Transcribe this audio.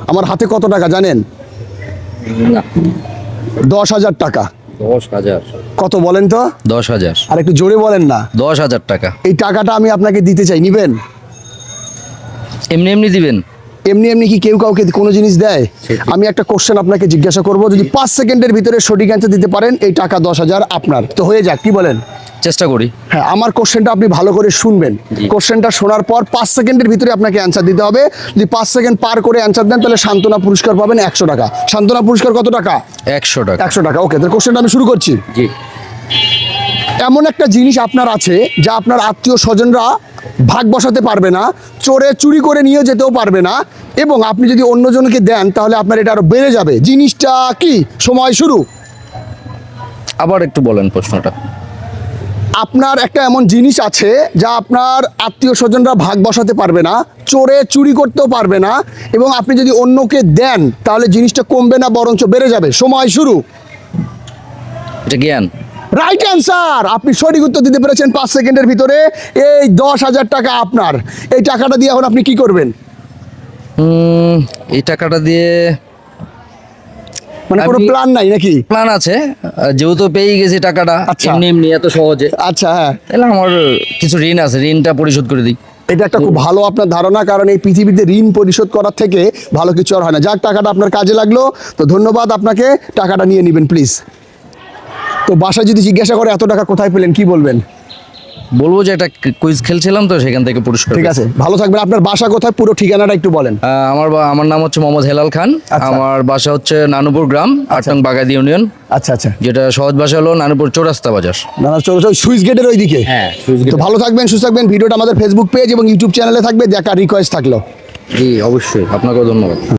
আমার হাতে কত টাকা জানেন? 10,000 টাকা। 10,000? কত বলেন তো? 10,000। আর একটু জোরে বলেন না। 10,000 টাকা। এই টাকাটা আমি আপনাকে দিতে চাই, নিবেন? এমনি এমনি দিবেন? এমনি এমনি কি কেউ কাউকে কোনো জিনিস দেয়? আমি একটা কোশ্চেন আপনাকে জিজ্ঞাসা করব, যদি 5 সেকেন্ডের ভিতরে সঠিক অ্যান্সার দিতে পারেন এই টাকা 10,000 আপনার। তো হয়ে যাক, কি বলেন? চেষ্টা করি। হ্যাঁ, আমার কোশ্চেনটা আপনি ভালো করে শুনবেন। কোশ্চেনটা শোনার পর 5 সেকেন্ডের ভিতরে আপনাকে অ্যান্সার দিতে হবে। যদি 5 সেকেন্ড পার করে অ্যান্সার দেন তাহলে সান্ত্বনা পুরস্কার পাবেন 100 টাকা। সান্ত্বনা পুরস্কার কত টাকা? 100 টাকা। 100 টাকা। ওকে, তাহলে কোশ্চেনটা আমি শুরু করছি। জি। এমন একটা জিনিস আপনার আছে যা আপনার আত্মীয় স্বজনরা ভাগ বসাতে পারবে না, চোরে চুরি করে নিয়ে যেতেও পারবে না, এবং আপনি যদি অন্যজনকে দেন তাহলে আপনার এটা আরো বেড়ে যাবে। জিনিসটা কি? সময় শুরু। আবার একটু বলেন প্রশ্নটা। আপনার একটা এমন জিনিস আছে যা আপনার আত্মীয় স্বজনরা ভাগ বসাতে পারবে না, চোরে চুরি করতেও পারবে না, এবং আপনি যদি অন্যকে দেন তাহলে জিনিসটা কমবে না বরঞ্চ বেড়ে যাবে। সময় শুরু। এটা জ্ঞান। Right answer. আপনি সঠিক উত্তর দিতে পেরেছেন 5 সেকেন্ডের ভিতরে। এই 10,000 টাকা আপনার। এই টাকাটা দিয়ে এখন আপনি কি করবেন? এই টাকাটা দিয়ে মানে কোনো আমি- প্ল্যান নাই নাকি? প্ল্যান আছে, যেহেতু পেয়ে গেছি টাকাটা আচ্ছা। এমনি এমনি এত সহজে, আচ্ছা, হ্যাঁ, তাহলে আমার কিছু ঋণ আছে, ঋণটা পরিশোধ করে দিই। এটা একটা খুব ভালো আপনার ধারণা, কারণ এই পৃথিবীতে ঋণ পরিশোধ করার থেকে ভালো কিছু আর হয় না। যাক, টাকাটা আপনার কাজে লাগলো, তো ধন্যবাদ আপনাকে। টাকাটা নিয়ে নেবেন প্লিজ। তো বাসায় যদি জিজ্ঞাসা করে এত টাকা কোথায় পেলেন, কি বলবেন? বলবো যে একটা কুইজ খেলছিলাম তো সেখান থেকে পুরস্কার ঠিক পেয়েছি। আছে, ভালো থাকবেন। আপনার বাসা কোথায়, পুরো ঠিকানাটা একটু বলেন। আমার নাম হচ্ছে মোহাম্মদ হেলাল খান। আচ্ছা। আমার বাসা হচ্ছে নানুপুর গ্রাম, 8 নং বাগাদি ইউনিয়ন। আচ্ছা আচ্ছা, যেটা সহজ ভাষা হলো নানুপুর চৌরাস্তা বাজার। না না, চলো চলো, সুইচ গেটের ওইদিকে। হ্যাঁ, তো ভালো থাকবেন, সুস্থ থাকবেন। ভিডিওটা আমাদের ফেসবুক পেজ এবং ইউটিউব চ্যানেলে থাকবে, দেখার রিকোয়েস্ট থাকলো। জি অবশ্যই, আপনাকেও ধন্যবাদ।